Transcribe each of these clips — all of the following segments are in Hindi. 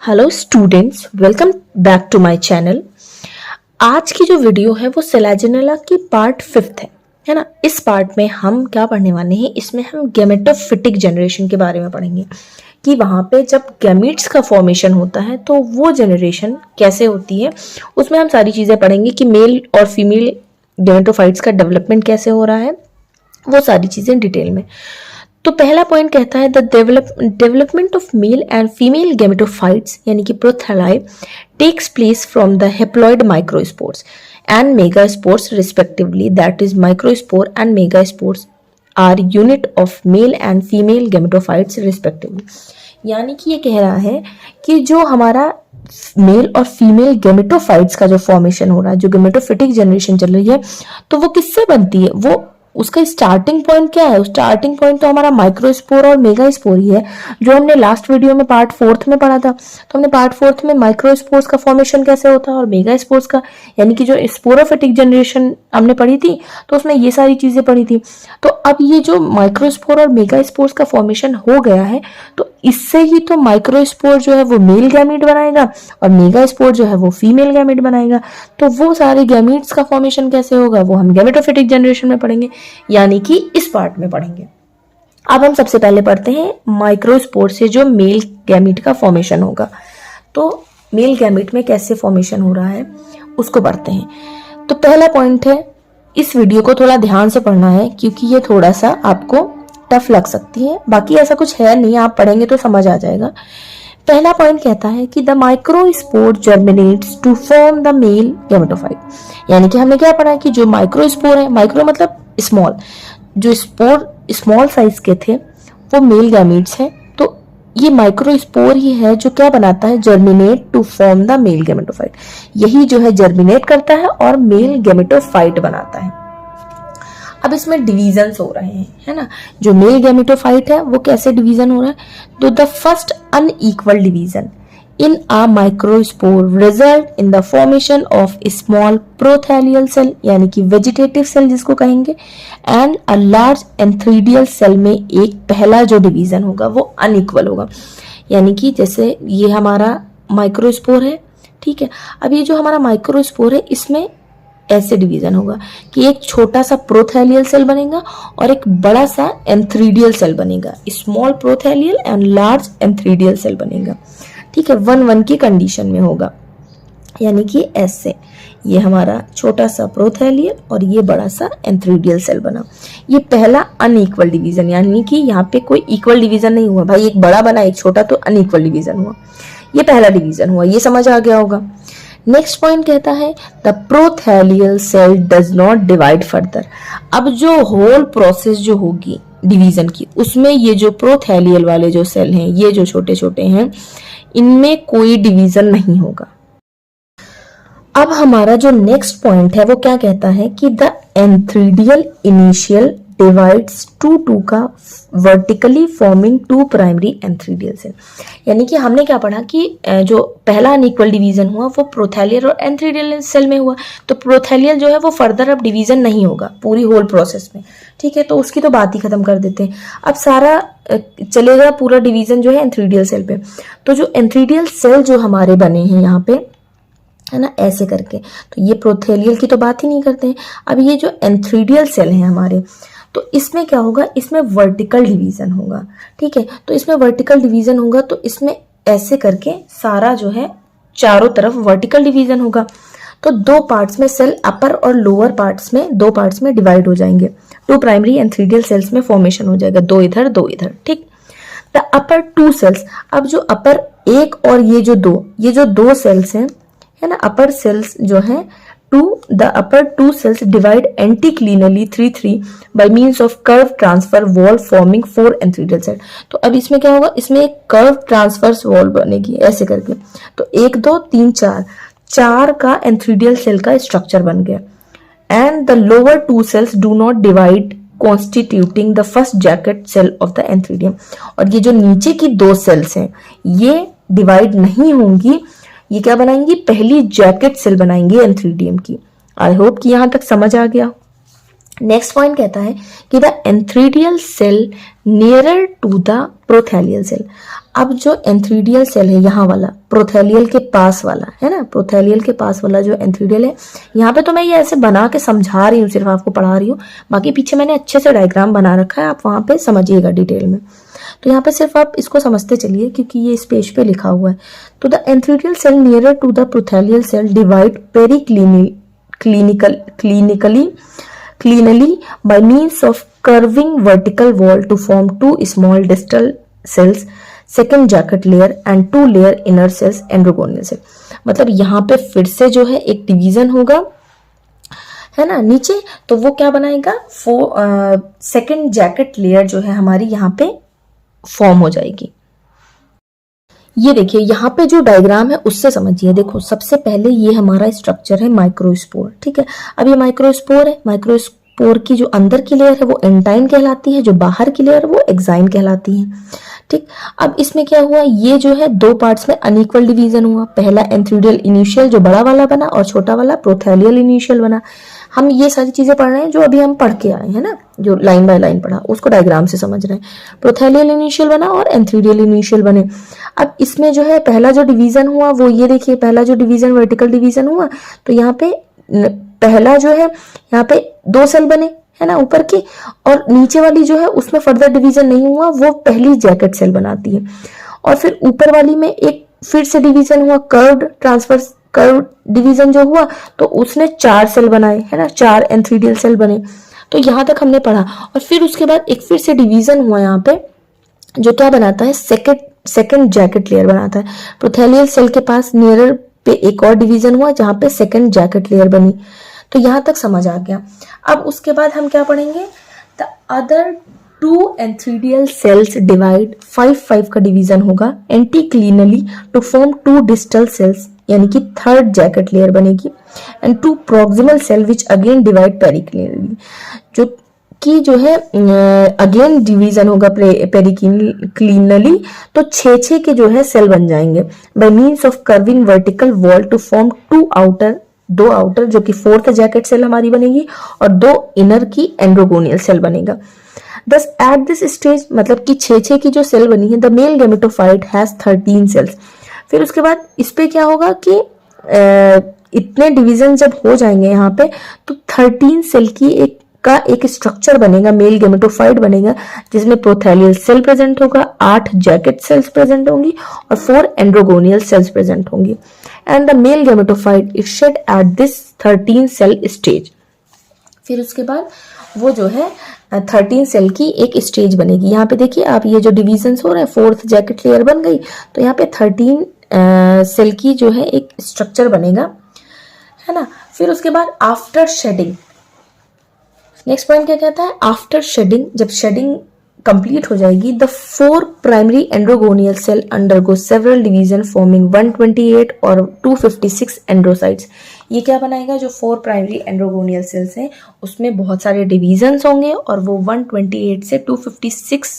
Hello students, welcome back to my channel. आज की जो वीडियो है वो सेलाजिनेला की पार्ट 5 है ना। इस पार्ट में हम क्या पढ़ने वाले हैं, इसमें हम गैमेटोफिटिक जनरेशन के बारे में पढ़ेंगे कि वहाँ पे जब गैमीट्स का फॉर्मेशन होता है तो वो जनरेशन कैसे होती है। उसमें हम सारी चीज़ें पढ़ेंगे कि मेल और फीमेल गैमेटोफाइट्स का डेवलपमेंट कैसे हो रहा है, वो सारी चीज़ें डिटेल में। तो पहला पॉइंट कहता है the development of male and female gametophytes यानी कि prothalli takes place from the haploid microspores and megaspores respectively, that is microspore and megaspores are unit of male and female gametophytes respectively. यानी कि ये कह रहा है कि जो हमारा मेल और फीमेल गैमेटोफाइट्स का जो फॉर्मेशन हो रहा है, जो गैमेटोफिटिक जनरेशन चल रही है, तो वो किससे बनती है, वो उसका स्टार्टिंग पॉइंट क्या है। स्टार्टिंग पॉइंट तो हमारा माइक्रोस्पोर और मेगास्पोर ही है, जो हमने लास्ट वीडियो में पार्ट 4 में पढ़ा था। तो हमने पार्ट 4 में माइक्रोस्पोर्स का फॉर्मेशन कैसे होता है और मेगास्पोर्स का, यानी कि जो स्पोरोफिटिक जनरेशन हमने पढ़ी थी, तो उसमें ये सारी चीजें पढ़ी थी। तो अब ये जो माइक्रोस्पोर और मेगास्पोर्स का फॉर्मेशन हो गया है, तो इससे ही तो माइक्रोस्पोर जो है वो मेल गैमीट बनाएगा और मेगास्पोर जो है वो फीमेल गैमीट बनाएगा। तो वो सारे गैमीट्स का फॉर्मेशन कैसे होगा वो हम गैमेटोफिटिक जनरेशन में पढ़ेंगे, यानी कि इस पार्ट में पढ़ेंगे। अब हम सबसे पहले पढ़ते हैं माइक्रोस्पोर से जो मेल गैमीट का फॉर्मेशन होगा। तो मेल गैमीट में कैसे फॉर्मेशन हो रहा है उसको पढ़ते हैं। तो पहला पॉइंट है, इस वीडियो को थोड़ा ध्यान से पढ़ना है क्योंकि ये थोड़ा सा आपको टफ लग सकती है, बाकी ऐसा कुछ है नहीं, आप पढ़ेंगे तो समझ आ जाएगा। पहला पॉइंट कहता है कि the microspore germinates to form the male gametophyte. यानी कि हमने क्या पढ़ा कि जो माइक्रोस्पोर है, माइक्रो मतलब स्मॉल, जो स्पोर स्मॉल साइज के थे वो मेल गैमीट्स हैं। तो ये माइक्रोस्पोर ही है जो क्या बनाता है, germinate to form the male gametophyte. यही जो है जर्मिनेट करता है और मेल गैमेटोफाइट बनाता है। अब इसमें डिवीजन्स हो रहे हैं, है ना। जो मेल गैमेटोफाइट है वो कैसे डिवीजन हो रहा है, तो the first unequal division in a microspore result in the formation of small prothallial cell, यानी कि वेजिटेटिव सेल जिसको कहेंगे, and a large antheridial cell में एक पहला जो डिवीजन होगा वो अनइक्वल होगा। यानी कि जैसे ये हमारा माइक्रोस्पोर है, ठीक है। अब ये जो हमारा माइक्रोस्पोर है इसमें ऐसे डिवीजन होगा कि एक छोटा सा प्रोथैलियल सेल बनेगा और एक बड़ा सा एंथ्रीडियल सेल बनेगा। Small prothallial and large antheridial cell बनेगा, ठीक है। 1-1 की कंडीशन में होगा, यानी कि ऐसे ये हमारा छोटा सा प्रोथैलियल और ये बड़ा सा एंथ्रीडियल सेल बना। ये पहला अनइक्वल डिवीजन, यानी कि यहाँ पे कोई इक्वल डिवीजन नहीं हुआ भाई, एक बड़ा बना एक छोटा, तो अनइक्वल डिवीजन हुआ। ये पहला डिवीजन हुआ, ये समझ आ गया होगा। नेक्स्ट पॉइंट कहता है the prothallial cell does not divide further. अब जो होल प्रोसेस जो होगी डिवीजन की, उसमें ये जो प्रोथैलियल वाले जो सेल हैं, ये जो छोटे छोटे हैं, इनमें कोई डिवीजन नहीं होगा। अब हमारा जो नेक्स्ट पॉइंट है वो क्या कहता है कि the antheridial initial divides two का vertically forming 2 primary antheridial cell. यानी कि हमने क्या पढ़ा कि जो पहला अनइक्वल डिवीजन हुआ वो प्रोथैलियल और एंथ्रीडियल सेल में हुआ। तो प्रोथैलियल जो है वो फर्दर अब डिवीजन नहीं होगा पूरी होल प्रोसेस में, ठीक है। तो उसकी तो बात ही खत्म कर देते हैं। अब सारा चलेगा पूरा डिवीजन जो है एंथ्रीडियल सेल पे। तो जो एंथ्रीडियल सेल जो हमारे बने हैं यहाँ पे, है ना, ऐसे करके, तो ये प्रोथैलियल की तो बात ही नहीं करते हैं। अब ये जो एंथ्रीडियल सेल हैं हमारे, तो इसमें क्या होगा, इसमें वर्टिकल डिवीजन होगा, ठीक है। तो इसमें वर्टिकल डिवीजन होगा तो इसमें ऐसे करके सारा जो है चारों तरफ वर्टिकल डिवीजन होगा। तो 2 पार्ट्स में सेल अपर और लोअर पार्ट्स में 2 पार्ट्स में डिवाइड हो जाएंगे। 2 प्राइमरी एंथ्रीडियल सेल्स में फॉर्मेशन हो जाएगा, 2 इधर 2 इधर, ठीक। द अपर 2 सेल्स, अब जो अपर 1 और ये जो 2 सेल्स हैं, है ना, अपर सेल्स जो है the upper 2 cells divide anticlinally 3-3 by means of curve transfer wall forming 4 antheridial cell. तो अब इसमें क्या होगा, इसमें एक कर्व ट्रांसफर्स वॉल बनेगी ऐसे करके। तो 1 2 3 4 का एंथ्रीडियल सेल का स्ट्रक्चर बन गया। And the lower 2 cells do not divide constituting the first jacket cell of the antheridium. और ये जो नीचे की 2 सेल्स हैं ये डिवाइड नहीं होंगी, ये क्या बनाएंगी, पहली जैकेट सेल बनाएंगी एंथ्रीडियम की। आई होप कि यहां तक समझ आ गया। नेक्स्ट पॉइंट कहता है कि the antheridial cell nearer to the prothallial cell. अब जो एंथ्रीडियल सेल है यहाँ वाला, प्रोथेलियल के पास वाला है ना, प्रोथेलियल के पास वाला जो एंथ्रीडियल है, यहाँ पे तो मैं ये ऐसे बना के समझा रही हूँ, सिर्फ आपको पढ़ा रही हूँ, बाकी पीछे मैंने अच्छे से डायग्राम बना रखा है, आप वहां पे समझिएगा डिटेल में। तो यहाँ पे सिर्फ आप इसको समझते चलिए क्योंकि ये इस पेज पे लिखा हुआ है। तो the antheridial cell nearer to the prothallial cell divide cleanly by means of curving vertical wall to form two small distal cells, second jacket layer and two layer inner cells, endogonal cell। मतलब यहाँ पे फिर से जो है एक डिवीजन होगा, है ना, नीचे, तो वो क्या बनाएगा, सेकेंड जैकेट लेयर जो है हमारी यहाँ पे फॉर्म हो जाएगी। ये देखिए यहाँ पे जो डायग्राम है उससे समझिए। देखो सबसे पहले ये हमारा स्ट्रक्चर है माइक्रोस्पोर, ठीक है। अब ये माइक्रोस्पोर है, माइक्रोस्पोर की जो अंदर की लेयर है वो एंटाइन कहलाती है, जो बाहर की लेयर वो एक्साइन कहलाती है, ठीक। अब इसमें क्या हुआ, ये जो है दो पार्ट्स में अनइक्वल डिवीजन हुआ। पहला एंथ्रीडियल इनिशियल जो बड़ा वाला बना और छोटा वाला प्रोथेलियल इनिशियल बना। हम ये सारी चीजें पढ़ रहे हैं जो अभी हम पढ़ के आए हैं ना, जो लाइन बाय लाइन पढ़ा उसको डायग्राम से समझ रहे हैं। प्रोथेलियल इनिशियल बना और एंथ्रीडियल इनिशियल बने। अब इसमें जो है पहला जो डिवीजन हुआ वो ये देखिए, पहला जो डिवीजन वर्टिकल डिवीजन हुआ, तो यहाँ पे पहला जो है यहाँ पे दो सेल बने, है ना, ऊपर की, और नीचे वाली जो है उसमें फर्दर डिवीजन नहीं हुआ, वो पहली जैकेट सेल बनाती है। और फिर ऊपर वाली में एक फिर से डिवीजन हुआ, कर्व डिवीजन जो हुआ, तो उसने 4 सेल बनाए, है ना, 4 एंथ्रीडियल सेल बने। तो यहां तक हमने पढ़ा। और फिर उसके बाद एक फिर से डिवीजन हुआ यहाँ पे, जो क्या बनाता है, सेकेंड जैकेट लेयर बनाता है। प्रोथेलियल सेल के पास नियरर पे एक और डिवीजन हुआ जहां पे सेकेंड जैकेट लेयर बनी। तो यहां तक समझ आ गया। अब उसके बाद हम क्या पढ़ेंगे, the other 2 antheridial cells divide 5 का डिवीजन होगा anticlinally to form 2 distal cells, यानी कि थर्ड जैकेट लेयर बनेगी, and 2 proximal cell which again divide periclinally, जो कि जो है अगेन डिवीजन होगा पेरिक्लिनली, तो 6 के जो है सेल बन जाएंगे by means of curving vertical wall to form 2 outer जो कि 4th जैकेट सेल हमारी बनेगी, और 2 इनर की एंड्रोगोनियल सेल बनेगा। Thus at this stage, मतलब कि 6 की जो सेल बनी है, the male gametophyte has 13 cells. फिर उसके बाद इस पे क्या होगा कि इतने डिवीजन जब हो जाएंगे यहाँ पे, तो 13 सेल की एक स्ट्रक्चर बनेगा, मेल गेमेटोफाइट बनेगा, जिसमें प्रोथेलियल सेल प्रेजेंट होगा, 8 जैकेट सेल्स प्रेजेंट होंगी और 4 एंड्रोगोनियल सेल्स प्रेजेंट होंगी। And the male gametophyte is shed at this 13 cell stage. फिर उसके बाद वो जो है 13 सेल की एक स्टेज बनेगी। यहाँ पे देखिए आप, ये जो डिवीजन्स हो रहे हैं, 4th जैकेट लेयर बन गई, तो यहाँ पे 13 सेल की जो है एक स्ट्रक्चर बनेगा, है ना। फिर उसके बाद आफ्टर शेडिंग, नेक्स्ट पॉइंट क्या कहता है, आफ्टर शेडिंग, जब शेडिंग कंप्लीट हो जाएगी, the 4 primary androgonial cell undergo several division forming 128 और 256 एंड्रोसाइट्स। ये क्या बनाएगा, जो 4 प्राइमरी एंड्रोगोनियल सेल्स हैं उसमें बहुत सारे डिवीजन्स होंगे और वो 128 से 256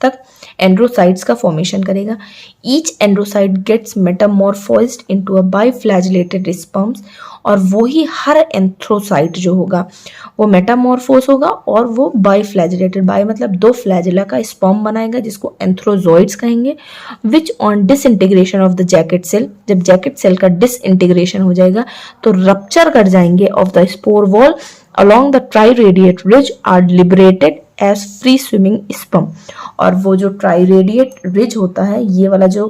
तक एंड्रोसाइट्स का फॉर्मेशन करेगा। Each androcyte gets metamorphosed into a biflagellated sperms, और वो ही हर एंथ्रोसाइट जो होगा वो मेटामॉर्फोस होगा और वो बाइफ्लैजिलेटेड, बाय मतलब 2 फ्लैजिला का स्पर्म बनाएगा जिसको एंथ्रोजॉइड्स कहेंगे, which on disintegration of the jacket cell, जब जैकेट सेल का डिसइंटीग्रेशन हो जाएगा तो रप्चर कर जाएंगे of the spore wall along the triradiate ridge are liberated as free swimming sperm। और वो जो ट्राइरेडिएट रिज होता है, ये वाला जो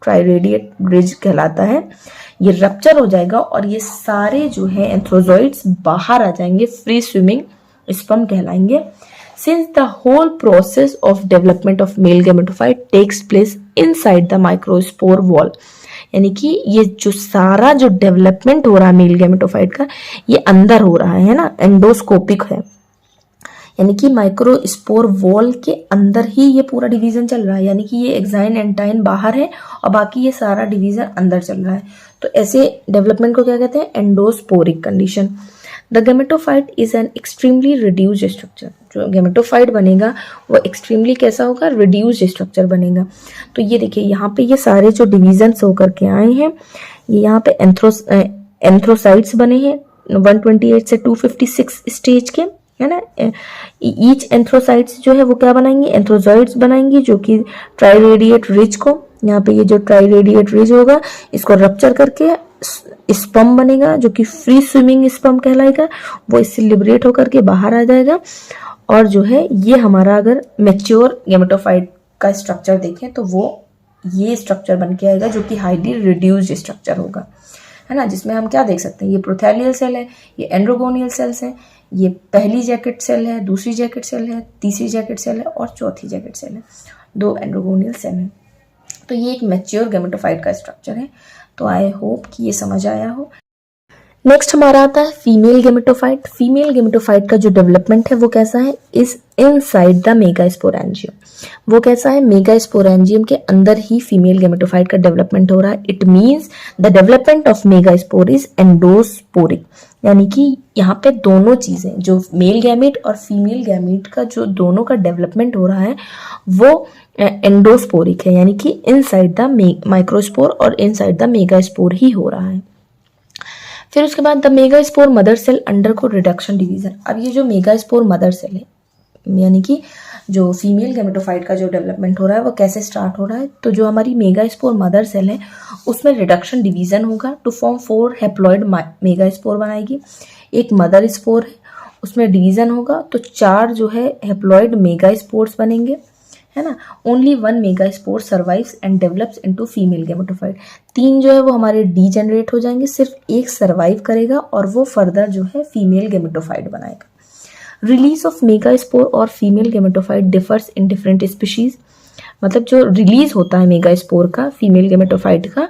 ट्राइरेडिएट रिज कहलाता है, ये रप्चर हो जाएगा और ये सारे जो है एंथ्रोजॉइड्स बाहर आ जाएंगे, फ्री स्विमिंग स्पर्म कहलाएंगे। Since the whole process of development of male gametophyte takes place inside the microspore wall, यानी कि ये जो सारा जो डेवलपमेंट हो रहा है मेल गेमेटोफाइट का, ये अंदर हो रहा है ना, एंडोस्कोपिक है, यानी कि माइक्रोस्पोर वॉल के अंदर ही ये पूरा डिवीजन चल रहा है, यानी कि ये एक्साइन एंटाइन बाहर है और बाकी ये सारा डिवीजन अंदर चल रहा है। तो ऐसे डेवलपमेंट को क्या कहते हैं, endosporic condition. The gametophyte is an extremely reduced structure, जो गेमेटोफाइट बनेगा वो एक्सट्रीमली कैसा होगा, रिड्यूस्ड स्ट्रक्चर बनेगा। तो ये देखिए यहाँ पे ये सारे जो डिवीजन होकर के आए हैं, ये यहाँ पे एंथ्रोसाइट्स बने हैं 128 से 256 स्टेज के, है ना। ईच एंथ्रोसाइट्स जो है वो क्या बनाएंगे, एंथ्रोजॉइड्स बनाएंगी, जो कि ट्राइरेडिएट रिज को, यहाँ पे ये जो ट्राइरेडिएट रिज होगा इसको रप्चर करके स्पर्म बनेगा, जो कि फ्री स्विमिंग स्पर्म कहलाएगा। वो इससे लिबरेट होकर के बाहर आ जाएगा, और जो है ये हमारा अगर मैच्योर गेमेटोफाइट का स्ट्रक्चर देखें तो वो ये स्ट्रक्चर बन के आएगा, जो कि हाईली रिड्यूस्ड स्ट्रक्चर होगा, है ना। जिसमें हम क्या देख सकते हैं, ये प्रोथैलियल सेल है, ये एंड्रोगोनियल सेल्स हैं, ये पहली जैकेट सेल है, दूसरी जैकेट सेल है, तीसरी जैकेट सेल है और चौथी जैकेट सेल है, 2 एंड्रोगोनियल सेल है। तो ये एक मैच्योर गेमेटोफाइट का स्ट्रक्चर है। तो आई होप कि ये समझ आया हो। नेक्स्ट हमारा आता है फीमेल गेमेटोफाइट। फीमेल गेमेटोफाइट का जो डेवलपमेंट है वो कैसा है, इज इनसाइड द मेगास्पोरेंजियम। वो कैसा है, मेगास्पोरेंजियम के अंदर ही फीमेल गेमेटोफाइट का डेवलपमेंट हो रहा है। It means the development of megaspore is endosporic, यानी कि यहाँ पे दोनों चीजें, जो मेल गैमेट और फीमेल गैमेट का जो दोनों का डेवलपमेंट हो रहा है वो एंडोस्पोरिक है, यानी कि इनसाइड द माइक्रोस्पोर और इनसाइड द मेगास्पोर ही हो रहा है। फिर उसके बाद the megaspore mother cell under को रिडक्शन डिवीजन। अब ये जो मेगास्पोर मदर सेल है, यानी कि जो फीमेल गेमेटोफाइट का जो डेवलपमेंट हो रहा है वो कैसे स्टार्ट हो रहा है, तो जो हमारी मेगास्पोर मदर सेल है उसमें रिडक्शन डिवीजन होगा टू फॉर्म 4 हैप्लॉइड मेगास्पोर बनाएगी। एक मदर स्पोर है, उसमें डिवीजन होगा तो 4 जो है हैप्लॉइड मेगास्पोर्स बनेंगे, है ना। Only 1 megaspore survives and develops into female gametophyte. 3 जो है वो हमारे डीजेनरेट हो जाएंगे, सिर्फ एक सर्वाइव करेगा और वो फर्दर जो है फीमेल गेमेटोफाइट बनाएगा। रिलीज ऑफ मेगास्पोर और female gametophyte differs in different species. मतलब जो रिलीज होता है मेगास्पोर का, फीमेल गेमेटोफाइट का,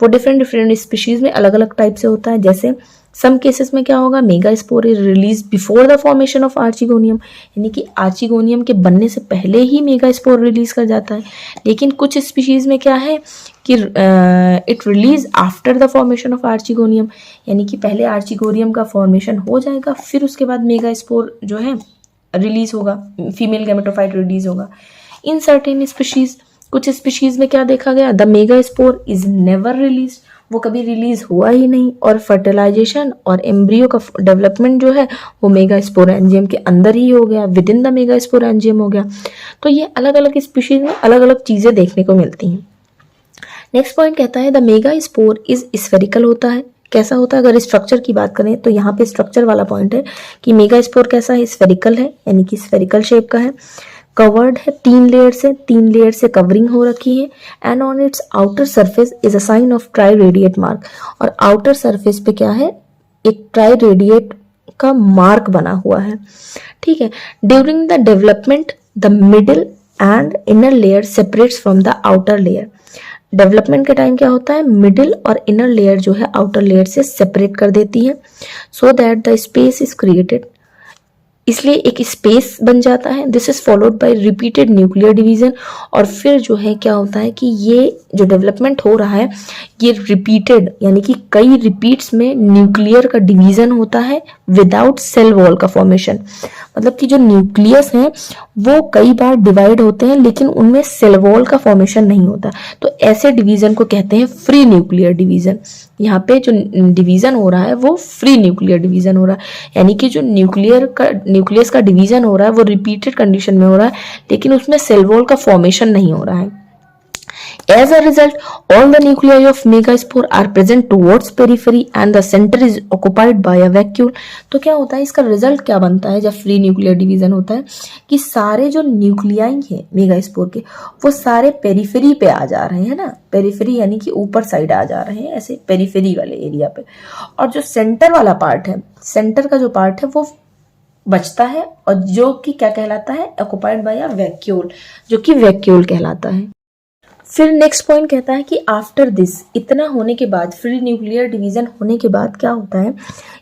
वो डिफरेंट स्पीशीज में अलग अलग टाइप से होता है। जैसे सम केसेस में क्या होगा, megaspore is release before the formation of archegonium, यानी कि आर्चिगोनियम के बनने से पहले ही मेगास्पोर रिलीज कर जाता है। लेकिन कुछ स्पीशीज में क्या है कि it release after the formation of archegonium, यानी कि पहले आर्चिगोनियम का फॉर्मेशन हो जाएगा, फिर उसके बाद मेगास्पोर जो है रिलीज होगा, फीमेल गेमेटोफाइट रिलीज होगा। इन सर्टेन स्पीशीज, कुछ स्पीशीज में क्या देखा गया, the megaspore is never release, वो कभी रिलीज हुआ ही नहीं, और फर्टिलाइजेशन और एम्ब्रियो का डेवलपमेंट जो है वो मेगास्पोरेंजियम के अंदर ही हो गया, विद इन द मेगास्पोरेंजियम हो गया। तो ये अलग अलग स्पीशीज में अलग अलग चीजें देखने को मिलती हैं। नेक्स्ट पॉइंट कहता है द मेगास्पोर इज स्फेरिकल होता है। कैसा होता है, अगर स्ट्रक्चर की बात करें तो यहाँ पे स्ट्रक्चर वाला पॉइंट है कि मेगास्पोर कैसा है, स्फेरिकल है, यानी कि स्फेरिकल शेप का है, कवर्ड है 3 लेयर से कवरिंग हो रखी है, and on its outer surface is a sign of triradiate mark. और आउटर सरफेस पे क्या है, एक ट्राई रेडिएट का मार्क बना हुआ है, ठीक है। During the development the middle and inner layer separates from the outer layer. Development के टाइम क्या होता है, मिडिल और इनर लेयर जो है आउटर लेयर से सेपरेट कर देती है, so that the space is created, इसलिए एक स्पेस बन जाता है। This is followed by repeated nuclear division. और फिर जो है क्या होता है कि ये जो डेवलपमेंट हो रहा है ये रिपीटेड, यानी कि कई रिपीट्स में न्यूक्लियर का डिवीजन होता है विदाउट सेल वॉल का फॉर्मेशन। मतलब कि जो न्यूक्लियस हैं वो कई बार डिवाइड होते हैं लेकिन उनमें सेल वॉल का फॉर्मेशन नहीं होता, तो ऐसे डिवीजन को कहते हैं फ्री न्यूक्लियर डिवीजन। यहाँ पे जो डिवीजन हो रहा है वो फ्री न्यूक्लियर डिवीजन हो रहा है, यानी कि जो न्यूक्लियस का डिवीजन हो रहा है वो रिपीटेड कंडीशन में हो रहा है लेकिन उसमें सेल वॉल का फॉर्मेशन नहीं हो रहा है। As a result, all the nuclei of megaspore are present towards periphery and the center is occupied by a vacuole। तो क्या होता है, इसका रिजल्ट क्या बनता है जब फ्री न्यूक्लियर डिवीजन होता है कि सारे जो न्यूक्लियाई हैं मेगास्पोर के वो सारे पेरिफेरी पे आ जा रहे हैं ना, पेरिफेरी यानी कि ऊपर साइड आ जा रहे हैं, ऐसे पेरिफेरी वाले एरिया पे। और जो सेंटर वाला पार्ट है, सेंटर का जो पार्ट है वो बचता है और जो कि क्या कहलाता है, ऑक्युपाइड बाय अ वैक्यूल, जो कि वैक्यूल कहलाता है। फिर नेक्स्ट पॉइंट कहता है कि आफ्टर दिस, इतना होने के बाद, फ्री न्यूक्लियर डिवीजन होने के बाद क्या होता है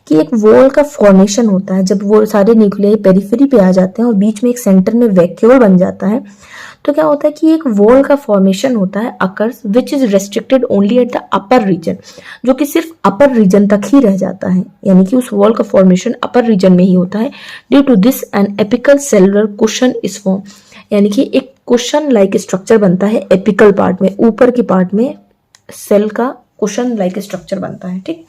कि एक वॉल का फॉर्मेशन होता है। जब वो सारे न्यूक्लियाई पेरिफेरी पे आ जाते हैं और बीच में एक सेंटर में वैक्यूल बन जाता है तो क्या होता है कि एक वॉल का फॉर्मेशन होता है occurs which is restricted only at the upper region, जो कि सिर्फ अपर रीजन तक ही रह जाता है, यानी कि उस वॉल का फॉर्मेशन अपर रीजन में ही होता है। Due to this an apical cellular cushion is form, यानी कि एक कुशन लाइक स्ट्रक्चर बनता है एपिकल पार्ट में, ऊपर के पार्ट में सेल का कुशन लाइक स्ट्रक्चर बनता है, ठीक।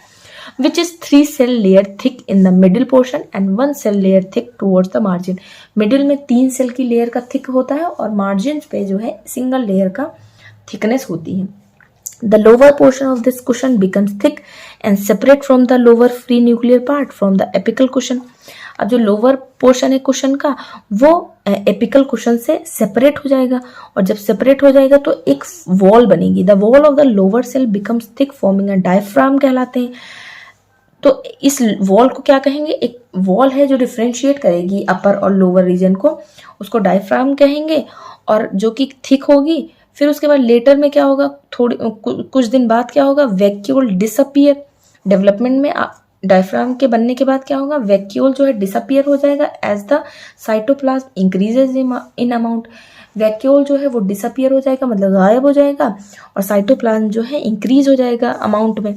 which is 3 cell layer thick in the middle portion and 1 cell layer thick towards the margin. Middle में 3 सेल की लेयर का थिक होता है और मार्जिन पे जो है सिंगल लेयर का थिकनेस होती है. The lower portion of this cushion becomes thick and separate from the lower free nuclear part from the apical cushion. अब जो लोअर पोर्शन है कुशन का वो एपिकल कुशन से सेपरेट हो जाएगा और जब सेपरेट हो जाएगा तो एक वॉल बनेगी. The wall of the lower cell becomes thick forming a diaphragm कहलाते हैं. तो इस वॉल को क्या कहेंगे, एक वॉल है जो डिफ्रेंशिएट करेगी अपर और लोअर रीजन को, उसको डायफ्राम कहेंगे और जो कि थिक होगी. फिर उसके बाद लेटर में क्या होगा, कुछ दिन बाद क्या होगा, वैक्यूल डिसअपियर. डेवलपमेंट में डायफ्राम के बनने के बाद क्या होगा, वैक्यूल जो है डिसअपियर हो जाएगा as the cytoplasm increases in amount. Vacuole जो है वो डिसअपियर हो जाएगा, मतलब गायब हो जाएगा, और साइटोप्लाज्म जो है इंक्रीज हो जाएगा अमाउंट में.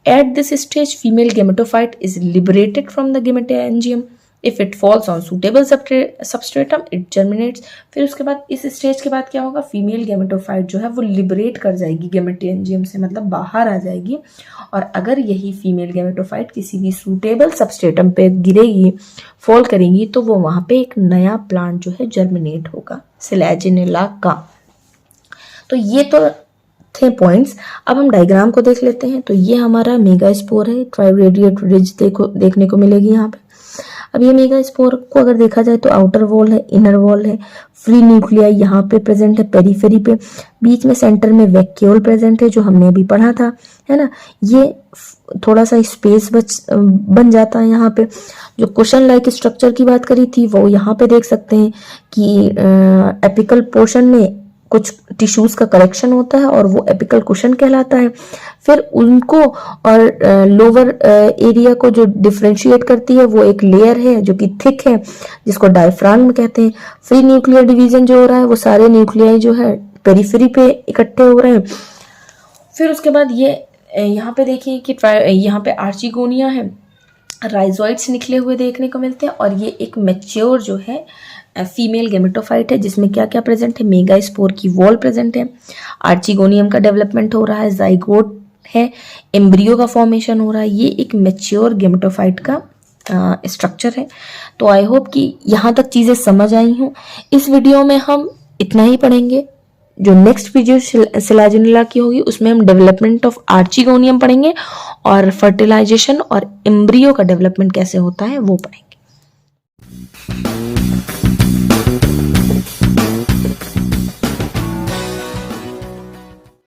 At this stage female gametophyte is liberated from the gametangium. If it falls on suitable substratum it germinates. फिर उसके बाद इस स्टेज के बाद क्या होगा, फीमेल गेमेटोफाइट जो है वो लिबरेट कर जाएगी गेमेटोएंजियम से, मतलब बाहर आ जाएगी. और अगर यही फीमेल गेमेटोफाइट किसी भी सूटेबल सबस्ट्रेटम पे गिरेगी, फॉल करेंगी, तो वो वहां पे एक नया प्लांट जो है जर्मिनेट होगा सिलेजिनेला का. तो ये तो थे पॉइंट्स. अब हम डायग्राम को देख लेते हैं. तो ये हमारा मेगास्पोर है, ट्राइरेडिएट रिज देखने को मिलेगी यहाँ पे. अब ये मेगास्पोर को अगर देखा जाए तो आउटर वॉल है, इनर वॉल है, फ्री न्यूक्लियाई यहाँ पे प्रेजेंट है पेरिफेरी पे, बीच में सेंटर में वैक्यूल प्रेजेंट है जो हमने अभी पढ़ा था, है ना. ये थोड़ा सा स्पेस बन जाता है यहाँ पे. जो कुशन लाइक स्ट्रक्चर की बात करी थी वो यहाँ पे देख सकते हैं कि एपिकल पोर्शन में कुछ टिश्यूज का कलेक्शन होता है और वो एपिकल कुशन कहलाता है. फिर उनको और लोअर एरिया को जो डिफरेंशिएट करती है वो एक लेयर है जो कि थिक है जिसको डायफ्राम कहते हैं. फ्री न्यूक्लियर डिवीजन जो हो रहा है वो सारे न्यूक्लियाई जो है पेरिफेरी पे इकट्ठे हो रहे हैं. फिर उसके बाद ये यहाँ पे देखिए कि यहाँ पे आर्चिगोनिया है, राइजोइड्स निकले हुए देखने को मिलते हैं. और ये एक मैच्योर जो है फीमेल गेमेटोफाइट है जिसमें क्या क्या प्रेजेंट है, मेगास्पोर की वॉल प्रेजेंट है, आर्चिगोनियम का डेवलपमेंट हो रहा है, जाइगोट है, एम्ब्रियो का फॉर्मेशन हो रहा है. ये एक मैच्योर गेमेटोफाइट का स्ट्रक्चर है. तो आई होप कि यहाँ तक चीज़ें समझ आई हूँ. इस वीडियो में हम इतना ही पढ़ेंगे. जो नेक्स्ट वीडियो सिलाजिनेला की होगी उसमें हम डेवलपमेंट ऑफ आर्चिगोनियम पढ़ेंगे और फर्टिलाइजेशन और एम्ब्रियो का डेवलपमेंट कैसे होता है वो पढ़ेंगे.